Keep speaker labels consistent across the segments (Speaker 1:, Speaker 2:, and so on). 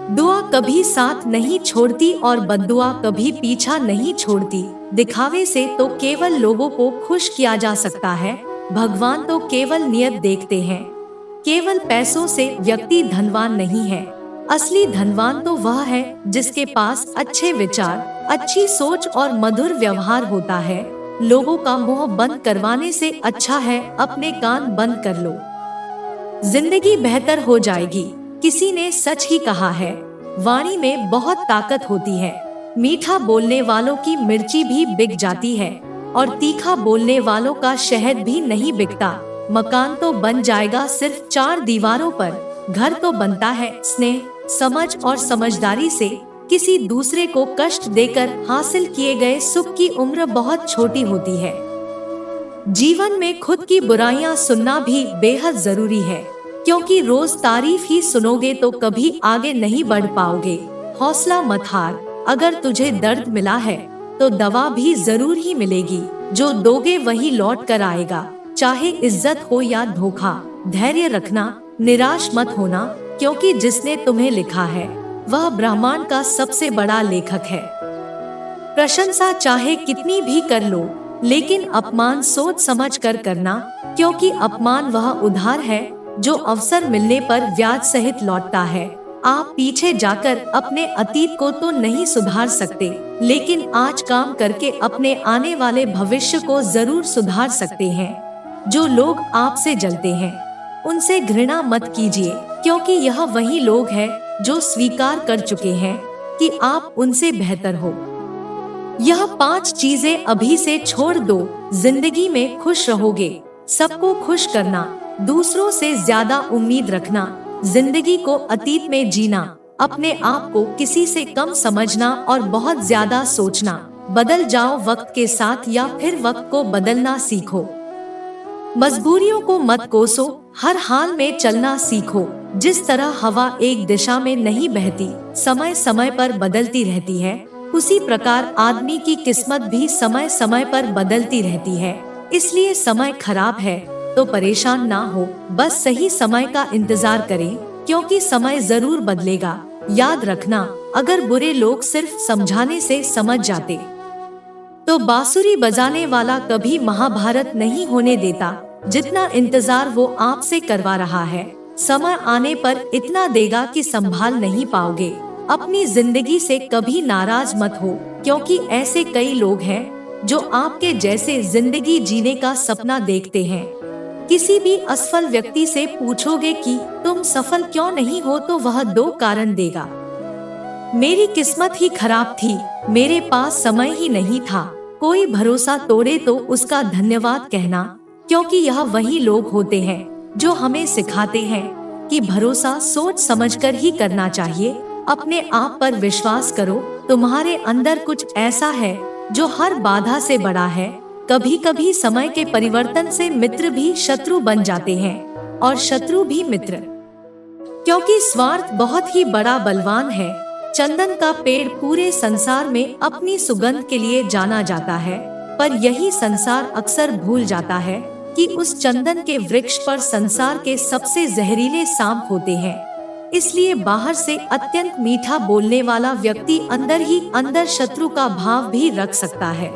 Speaker 1: दुआ कभी साथ नहीं छोड़ती और बद्दुआ कभी पीछा नहीं छोड़ती। दिखावे से तो केवल लोगों को खुश किया जा सकता है, भगवान तो केवल नियत देखते हैं। केवल पैसों से व्यक्ति धनवान नहीं है, असली धनवान तो वह है जिसके पास अच्छे विचार, अच्छी सोच और मधुर व्यवहार होता है। लोगों का मुंह बंद करवाने से अच्छा है अपने कान बंद कर लो। जिंदगी बेहतर हो जाएगी, किसी ने सच ही कहा है। वाणी में बहुत ताकत होती है, मीठा बोलने वालों की मिर्ची भी बिक जाती है और तीखा बोलने वालों का शहद भी नहीं बिकता। मकान तो बन जाएगा सिर्फ 4 दीवारों पर, घर तो बनता है स्नेह, समझ और समझदारी से। किसी दूसरे को कष्ट देकर हासिल किए गए सुख की उम्र बहुत छोटी होती है। जीवन में खुद की बुराइयां सुनना भी बेहद जरूरी है, क्योंकि रोज तारीफ ही सुनोगे तो कभी आगे नहीं बढ़ पाओगे। हौसला मत हार, अगर तुझे दर्द मिला है तो दवा भी जरूर ही मिलेगी। जो दोगे वही लौट कर आएगा, चाहे इज्जत हो या धोखा। धैर्य रखना, निराश मत होना, क्योंकि जिसने तुम्हें लिखा है वह ब्रह्मांड का सबसे बड़ा लेखक है। प्रशंसा चाहे कितनी भी कर लो, लेकिन अपमान सोच समझ कर करना, क्योंकि अपमान वह उधार है जो अवसर मिलने पर ब्याज सहित लौटता है। आप पीछे जाकर अपने अतीत को तो नहीं सुधार सकते, लेकिन आज काम करके अपने आने वाले भविष्य को जरूर सुधार सकते हैं। जो लोग आपसे जलते हैं उनसे घृणा मत कीजिए, क्योंकि यह वही लोग हैं जो स्वीकार कर चुके हैं कि आप उनसे बेहतर हो। यह 5 चीजें अभी से छोड़ दो, जिंदगी में खुश रहोगे। सबको खुश करना, दूसरों से ज्यादा उम्मीद रखना, जिंदगी को अतीत में जीना, अपने आप को किसी से कम समझना और बहुत ज्यादा सोचना। बदल जाओ वक्त के साथ या फिर वक्त को बदलना सीखो। मजबूरियों को मत कोसो, हर हाल में चलना सीखो। जिस तरह हवा एक दिशा में नहीं बहती, समय समय पर बदलती रहती है, उसी प्रकार आदमी की किस्मत भी समय समय पर बदलती रहती है। इसलिए समय खराब है तो परेशान ना हो, बस सही समय का इंतजार करें, क्योंकि समय जरूर बदलेगा। याद रखना, अगर बुरे लोग सिर्फ समझाने से समझ जाते तो बांसुरी बजाने वाला कभी महाभारत नहीं होने देता। जितना इंतजार वो आपसे करवा रहा है, समय आने पर इतना देगा कि संभाल नहीं पाओगे। अपनी जिंदगी से कभी नाराज मत हो, क्योंकि ऐसे कई लोग हैं जो आपके जैसे जिंदगी जीने का सपना देखते हैं। किसी भी असफल व्यक्ति से पूछोगे कि तुम सफल क्यों नहीं हो, तो वह 2 कारण देगा। मेरी किस्मत ही खराब थी, मेरे पास समय ही नहीं था। कोई भरोसा तोड़े तो उसका धन्यवाद कहना, क्योंकि यह वही लोग होते हैं जो हमें सिखाते हैं कि भरोसा सोच समझकर ही करना चाहिए। अपने आप पर विश्वास करो, तुम्हारे अंदर कुछ ऐसा है जो हर बाधा से बड़ा है। कभी कभी समय के परिवर्तन से मित्र भी शत्रु बन जाते हैं और शत्रु भी मित्र, क्योंकि स्वार्थ बहुत ही बड़ा बलवान है। चंदन का पेड़ पूरे संसार में अपनी सुगंध के लिए जाना जाता है, पर यही संसार अक्सर भूल जाता है कि उस चंदन के वृक्ष पर संसार के सबसे जहरीले सांप होते हैं। इसलिए बाहर से अत्यंत मीठा बोलने वाला व्यक्ति अंदर ही अंदर शत्रु का भाव भी रख सकता है।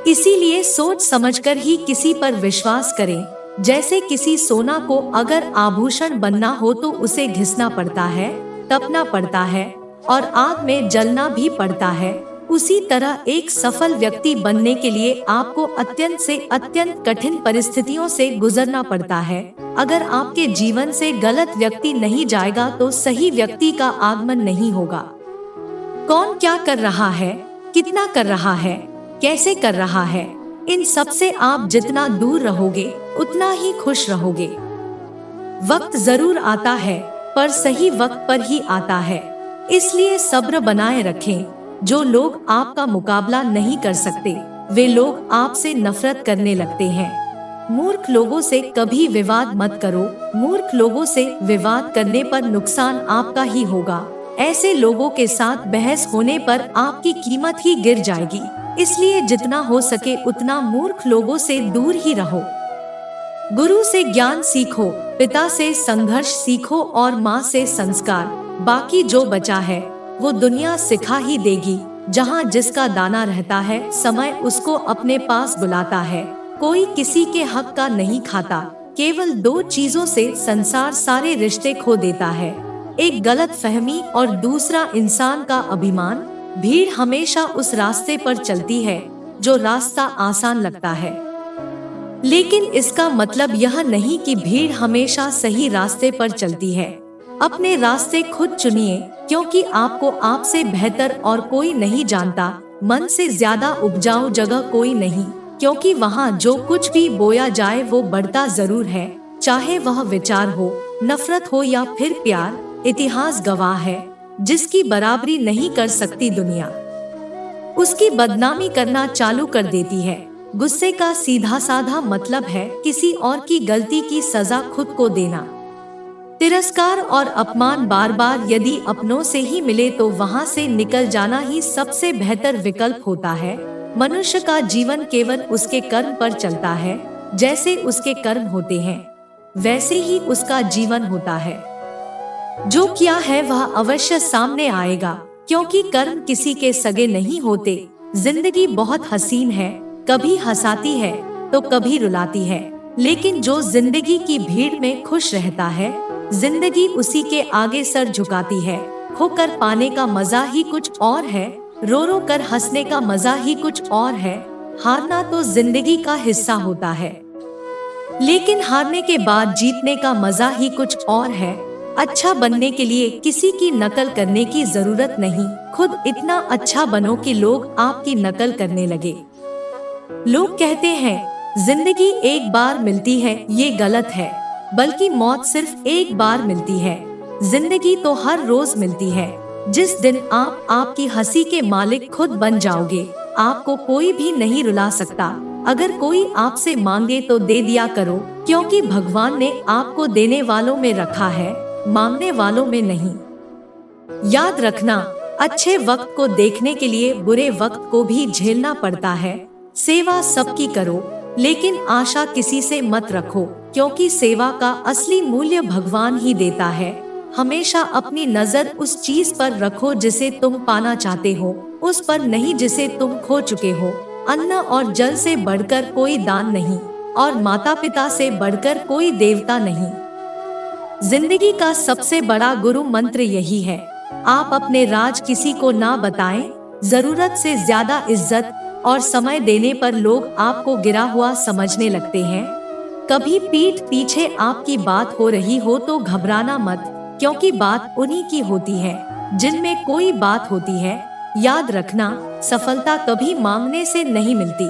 Speaker 1: इसीलिए सोच समझकर ही किसी पर विश्वास करें। जैसे किसी सोना को अगर आभूषण बनना हो तो उसे घिसना पड़ता है, तपना पड़ता है और आग में जलना भी पड़ता है। उसी तरह एक सफल व्यक्ति बनने के लिए आपको अत्यंत से अत्यंत कठिन परिस्थितियों से गुजरना पड़ता है। अगर आपके जीवन से गलत व्यक्ति नहीं जाएगा तो सही व्यक्ति का आगमन नहीं होगा। कौन क्या कर रहा है, कितना कर रहा है, कैसे कर रहा है, इन सब से आप जितना दूर रहोगे उतना ही खुश रहोगे। वक्त जरूर आता है, पर सही वक्त पर ही आता है। इसलिए सब्र बनाए रखें। जो लोग आपका मुकाबला नहीं कर सकते, वे लोग आपसे नफरत करने लगते हैं। मूर्ख लोगों से कभी विवाद मत करो। मूर्ख लोगों से विवाद करने पर नुकसान आपका ही होगा। ऐसे लोगों के साथ बहस होने पर आपकी कीमत ही गिर जाएगी। इसलिए जितना हो सके उतना मूर्ख लोगों से दूर ही रहो। गुरु से ज्ञान सीखो, पिता से संघर्ष सीखो और माँ से संस्कार। बाकी जो बचा है वो दुनिया सिखा ही देगी। जहाँ जिसका दाना रहता है, समय उसको अपने पास बुलाता है। कोई किसी के हक का नहीं खाता, केवल दो चीजों से संसार सारे रिश्ते खो देता है, एक गलत फहमी और दूसरा इंसान का अभिमान। भीड़ हमेशा उस रास्ते पर चलती है जो रास्ता आसान लगता है, लेकिन इसका मतलब यह नहीं कि भीड़ हमेशा सही रास्ते पर चलती है। अपने रास्ते खुद चुनिए, क्योंकि आपको आपसे बेहतर और कोई नहीं जानता। मन से ज्यादा उपजाऊ जगह कोई नहीं, क्योंकि वहाँ जो कुछ भी बोया जाए वो बढ़ता जरूर है, चाहे वह विचार हो, नफरत हो या फिर प्यार। इतिहास गवाह है, जिसकी बराबरी नहीं कर सकती दुनिया, उसकी बदनामी करना चालू कर देती है। गुस्से का सीधा साधा मतलब है किसी और की गलती की सजा खुद को देना। तिरस्कार और अपमान बार बार यदि अपनों से ही मिले तो वहाँ से निकल जाना ही सबसे बेहतर विकल्प होता है। मनुष्य का जीवन केवल उसके कर्म पर चलता है। जैसे उसके कर्म होते हैं वैसे ही उसका जीवन होता है। जो किया है वह अवश्य सामने आएगा, क्योंकि कर्म किसी के सगे नहीं होते। जिंदगी बहुत हसीन है, कभी हंसाती है तो कभी रुलाती है, लेकिन जो जिंदगी की भीड़ में खुश रहता है, जिंदगी उसी के आगे सर झुकाती है। खोकर पाने का मजा ही कुछ और है, रो रो कर हंसने का मजा ही कुछ और है। हारना तो जिंदगी का हिस्सा होता है, लेकिन हारने के बाद जीतने का मजा ही कुछ और है। अच्छा बनने के लिए किसी की नकल करने की जरूरत नहीं, खुद इतना अच्छा बनो कि लोग आपकी नकल करने लगे। लोग कहते हैं जिंदगी एक बार मिलती है, ये गलत है, बल्कि मौत सिर्फ एक बार मिलती है। जिंदगी तो हर रोज मिलती है। जिस दिन आप आपकी हंसी के मालिक खुद बन जाओगे, आपको कोई भी नहीं रुला सकता। अगर कोई आपसे मांगे तो दे दिया करो, क्योंकि भगवान ने आपको देने वालों में रखा है, मांगने वालों में नहीं। याद रखना, अच्छे वक्त को देखने के लिए बुरे वक्त को भी झेलना पड़ता है। सेवा सबकी करो, लेकिन आशा किसी से मत रखो, क्योंकि सेवा का असली मूल्य भगवान ही देता है। हमेशा अपनी नजर उस चीज पर रखो जिसे तुम पाना चाहते हो, उस पर नहीं जिसे तुम खो चुके हो। अन्न और जल से बढ़कर कोई दान नहीं, और माता पिता से बढ़कर कोई देवता नहीं। जिंदगी का सबसे बड़ा गुरु मंत्र यही है, आप अपने राज किसी को ना बताएं। जरूरत से ज्यादा इज्जत और समय देने पर लोग आपको गिरा हुआ समझने लगते हैं। कभी पीठ पीछे आपकी बात हो रही हो तो घबराना मत, क्योंकि बात उन्हीं की होती है जिनमें कोई बात होती है। याद रखना, सफलता कभी मांगने से नहीं मिलती,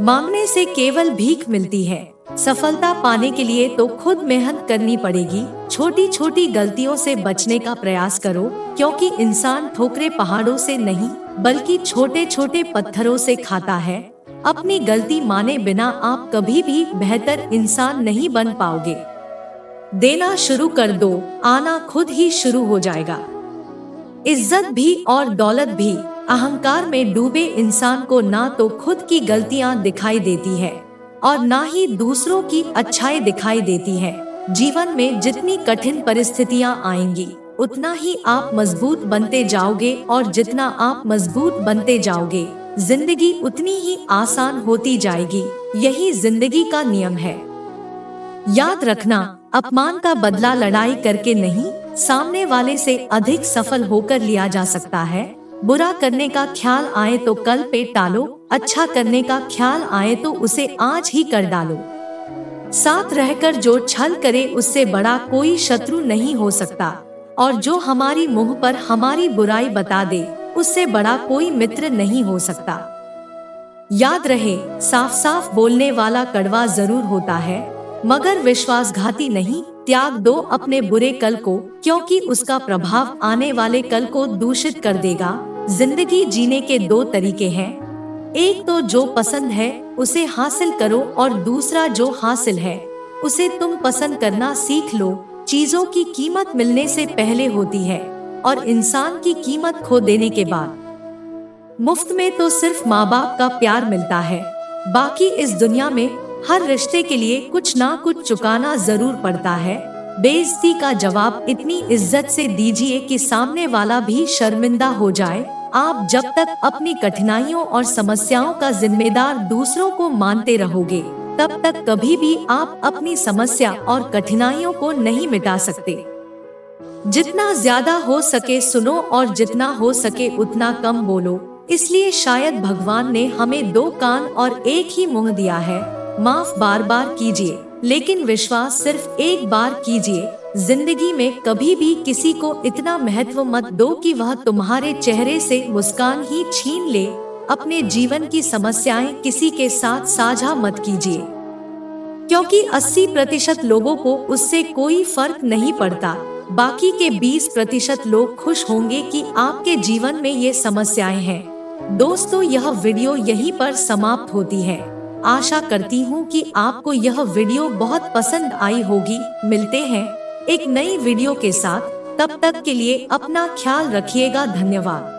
Speaker 1: मांगने से केवल भीख मिलती है। सफलता पाने के लिए तो खुद मेहनत करनी पड़ेगी। छोटी छोटी गलतियों से बचने का प्रयास करो, क्योंकि इंसान ठोकरे पहाड़ों से नहीं बल्कि छोटे छोटे पत्थरों से खाता है। अपनी गलती माने बिना आप कभी भी बेहतर इंसान नहीं बन पाओगे। देना शुरू कर दो, आना खुद ही शुरू हो जाएगा। इज्जत भी और दौलत भी अहंकार में डूबे इंसान को ना तो खुद की गलतियां दिखाई देती है और ना ही दूसरों की अच्छाई दिखाई देती है। जीवन में जितनी कठिन परिस्थितियां आएंगी, उतना ही आप मजबूत बनते जाओगे, और जितना आप मजबूत बनते जाओगे, जिंदगी उतनी ही आसान होती जाएगी। यही जिंदगी का नियम है। याद रखना, अपमान का बदला लड़ाई करके नहीं, सामने वाले से अधिक सफल होकर लिया जा सकता है। बुरा करने का ख्याल आए तो कल पे टालो, अच्छा करने का ख्याल आए तो उसे आज ही कर डालो। साथ रहकर जो छल करे उससे बड़ा कोई शत्रु नहीं हो सकता, और जो हमारी मुंह पर हमारी बुराई बता दे उससे बड़ा कोई मित्र नहीं हो सकता। याद रहे, साफ साफ बोलने वाला कड़वा जरूर होता है, मगर विश्वासघाती नहीं। त्याग दो अपने बुरे कल को, क्योंकि उसका प्रभाव आने वाले कल को दूषित कर देगा। जिंदगी जीने के दो तरीके हैं, एक तो जो पसंद है उसे हासिल करो, और दूसरा जो हासिल है उसे तुम पसंद करना सीख लो। चीजों की कीमत मिलने से पहले होती है, और इंसान की कीमत खो देने के बाद। मुफ्त में तो सिर्फ माँ बाप का प्यार मिलता है, बाकी इस दुनिया में हर रिश्ते के लिए कुछ ना कुछ चुकाना जरूर पड़ता है। बेइज्जती का जवाब इतनी इज्जत से दीजिए कि सामने वाला भी शर्मिंदा हो जाए। आप जब तक अपनी कठिनाइयों और समस्याओं का जिम्मेदार दूसरों को मानते रहोगे, तब तक कभी भी आप अपनी समस्या और कठिनाइयों को नहीं मिटा सकते। जितना ज्यादा हो सके सुनो और जितना हो सके उतना कम बोलो। इसलिए शायद भगवान ने हमें 2 कान और एक ही मुंह दिया है। माफ बार बार कीजिए, लेकिन विश्वास सिर्फ एक बार कीजिए। जिंदगी में कभी भी किसी को इतना महत्व मत दो कि वह तुम्हारे चेहरे से मुस्कान ही छीन ले। अपने जीवन की समस्याएं किसी के साथ साझा मत कीजिए, क्योंकि 80% लोगों को उससे कोई फर्क नहीं पड़ता। बाकी के 20% लोग खुश होंगे कि आपके जीवन में ये समस्याएं हैं। दोस्तों, यह वीडियो यहीं पर समाप्त होती है। आशा करती हूँ कि आपको यह वीडियो बहुत पसंद आई होगी। मिलते हैं एक नई वीडियो के साथ, तब तक के लिए अपना ख्याल रखिएगा। धन्यवाद।